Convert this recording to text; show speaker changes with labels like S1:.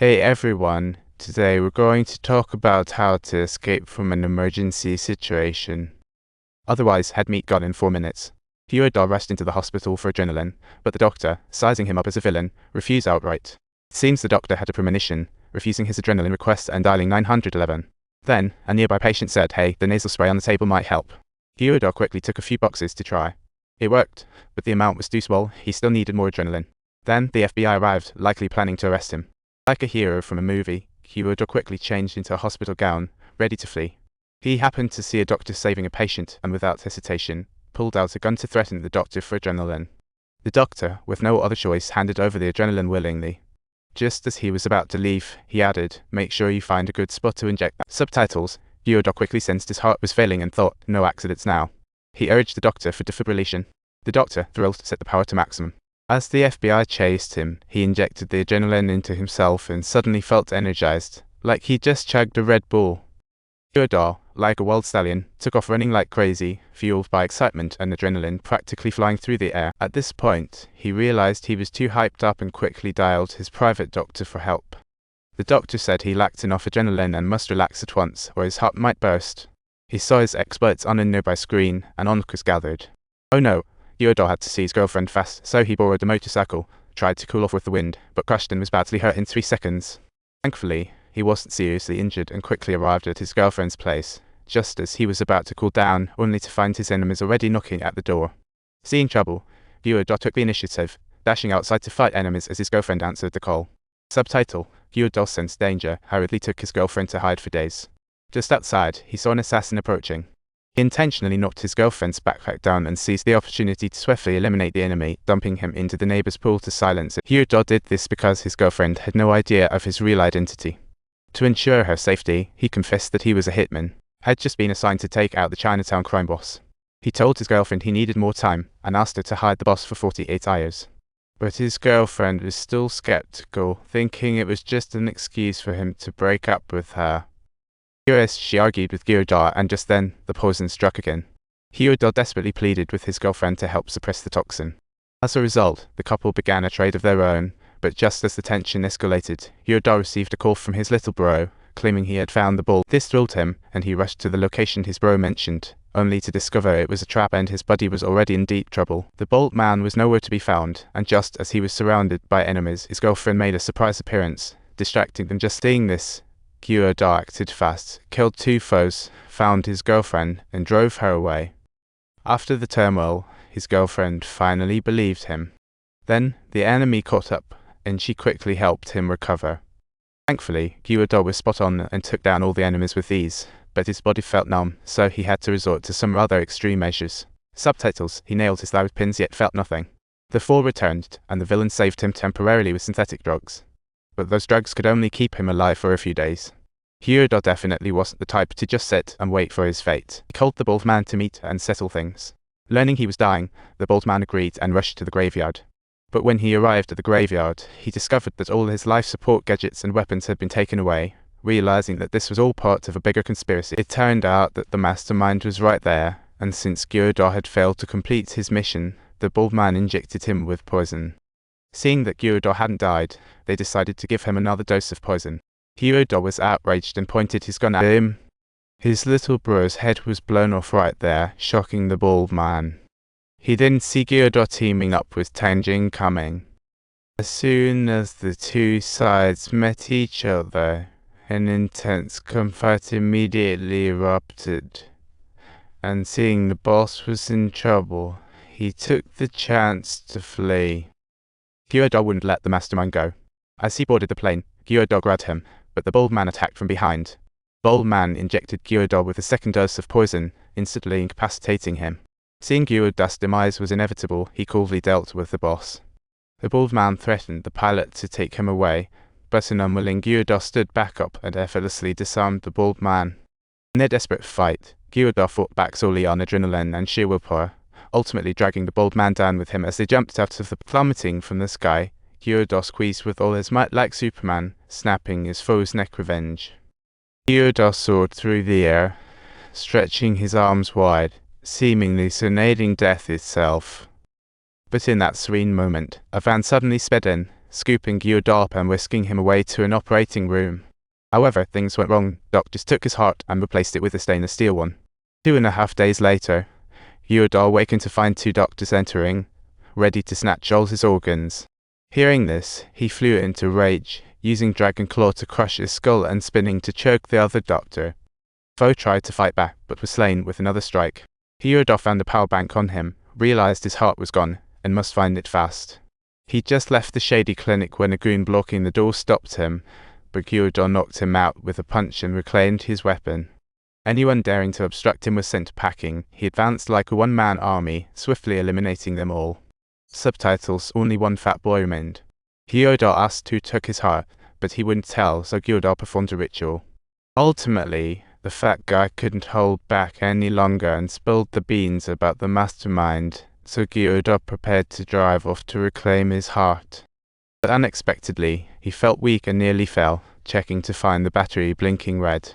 S1: Hey everyone, today we're going to talk about how to escape from an emergency situation. Otherwise, had meat gone in 4 minutes. Gyodor rushed into the hospital for adrenaline, but the doctor, sizing him up as a villain, refused outright. It seems the doctor had a premonition, refusing his adrenaline request and dialing 911. Then, a nearby patient said, hey, the nasal spray on the table might help. Gyodor quickly took a few boxes to try. It worked, but the amount was too small, he still needed more adrenaline. Then, the FBI arrived, likely planning to arrest him. Like a hero from a movie, Gyodor quickly changed into a hospital gown, ready to flee. He happened to see a doctor saving a patient and without hesitation, pulled out a gun to threaten the doctor for adrenaline. The doctor, with no other choice, handed over the adrenaline willingly. Just as he was about to leave, he added, make sure you find a good spot to inject that. Subtitles. Gyodor quickly sensed his heart was failing and thought, no accidents now. He urged the doctor for defibrillation. The doctor, thrilled, set the power to maximum. As the FBI chased him, he injected the adrenaline into himself and suddenly felt energized, like he just chugged a Red Bull. Gyodor, like a wild stallion, took off running like crazy, fueled by excitement and adrenaline practically flying through the air. At this point, he realized he was too hyped up and quickly dialed his private doctor for help. The doctor said he lacked enough adrenaline and must relax at once, or his heart might burst. He saw his experts on a nearby screen, and onlookers gathered. Oh no! Gyodor had to see his girlfriend fast, so he borrowed a motorcycle, tried to cool off with the wind, but crashed and was badly hurt in 3 seconds. Thankfully, he wasn't seriously injured and quickly arrived at his girlfriend's place, just as he was about to cool down, only to find his enemies already knocking at the door. Seeing trouble, Gyodor took the initiative, dashing outside to fight enemies as his girlfriend answered the call. Subtitle. Gyodor sensed danger, hurriedly took his girlfriend to hide for days. Just outside, he saw an assassin approaching. He intentionally knocked his girlfriend's backpack down and seized the opportunity to swiftly eliminate the enemy, dumping him into the neighbor's pool to silence it. Gyodor did this because his girlfriend had no idea of his real identity. To ensure her safety, he confessed that he was a hitman, had just been assigned to take out the Chinatown crime boss. He told his girlfriend he needed more time and asked her to hide the boss for 48 hours. But his girlfriend was still skeptical, thinking it was just an excuse for him to break up with her. Curious, she argued with Gyodor, and just then, the poison struck again. Gyodor desperately pleaded with his girlfriend to help suppress the toxin. As a result, the couple began a trade of their own, but just as the tension escalated, Gyodor received a call from his little bro, claiming he had found the ball. This thrilled him, and he rushed to the location his bro mentioned, only to discover it was a trap and his buddy was already in deep trouble. The bald man was nowhere to be found, and just as he was surrounded by enemies, his girlfriend made a surprise appearance, distracting them. Just seeing this, Gyodor acted fast, killed 2 foes, found his girlfriend, and drove her away. After the turmoil, his girlfriend finally believed him. Then, the enemy caught up, and she quickly helped him recover. Thankfully, Gyodor was spot on and took down all the enemies with ease, but his body felt numb, so he had to resort to some rather extreme measures. Subtitles. He nailed his thigh with pins yet felt nothing. The fall returned, and the villain saved him temporarily with synthetic drugs. But those drugs could only keep him alive for a few days. Gyodor definitely wasn't the type to just sit and wait for his fate. He called the bald man to meet and settle things. Learning he was dying, the bald man agreed and rushed to the graveyard. But when he arrived at the graveyard, he discovered that all his life support gadgets and weapons had been taken away. Realizing that this was all part of a bigger conspiracy, it turned out that the mastermind was right there, and since Gyodor had failed to complete his mission, the bald man injected him with poison. Seeing that Gyodor hadn't died, they decided to give him another dose of poison. Gyodor was outraged and pointed his gun at him. His little bro's head was blown off right there, shocking the bald man. He didn't see Gyodor teaming up with Tanjin coming. As soon as the 2 sides met each other, an intense gunfight immediately erupted. And seeing the boss was in trouble, he took the chance to flee. Gyodor wouldn't let the mastermind go. As he boarded the plane, Gyodor grabbed him, but the bald man attacked from behind. The bald man injected Gyodor with a second dose of poison, instantly incapacitating him. Seeing Gyodor's demise was inevitable, he coolly dealt with the boss. The bald man threatened the pilot to take him away, but an unwilling Gyodor stood back up and effortlessly disarmed the bald man. In their desperate fight, Gyodor fought back solely on adrenaline and sheer willpower, ultimately dragging the bald man down with him as they jumped out of the plummeting from the sky. Gyodor squeezed with all his might like Superman, snapping his foe's neck revenge. Gyodor soared through the air, stretching his arms wide, seemingly serenading death itself. But in that serene moment, a van suddenly sped in, scooping Gyodar up and whisking him away to an operating room. However, things went wrong. Doctors took his heart and replaced it with a stainless steel one. 2.5 days later, Gyodar awakened to find 2 doctors entering, ready to snatch all his organs. Hearing this, he flew into rage, using Dragon Claw to crush his skull and spinning to choke the other doctor. Foe tried to fight back, but was slain with another strike. Gyodar found a power bank on him, realized his heart was gone, and must find it fast. He just left the shady clinic when a goon blocking the door stopped him, but Gyodar knocked him out with a punch and reclaimed his weapon. Anyone daring to obstruct him was sent packing. He advanced like a one-man army, swiftly eliminating them all. Subtitles: Only one fat boy remained. Gyodar asked who took his heart, but he wouldn't tell, so Gyodar performed a ritual. Ultimately, the fat guy couldn't hold back any longer and spilled the beans about the mastermind, so Gyodar prepared to drive off to reclaim his heart. But unexpectedly, he felt weak and nearly fell, checking to find the battery blinking red.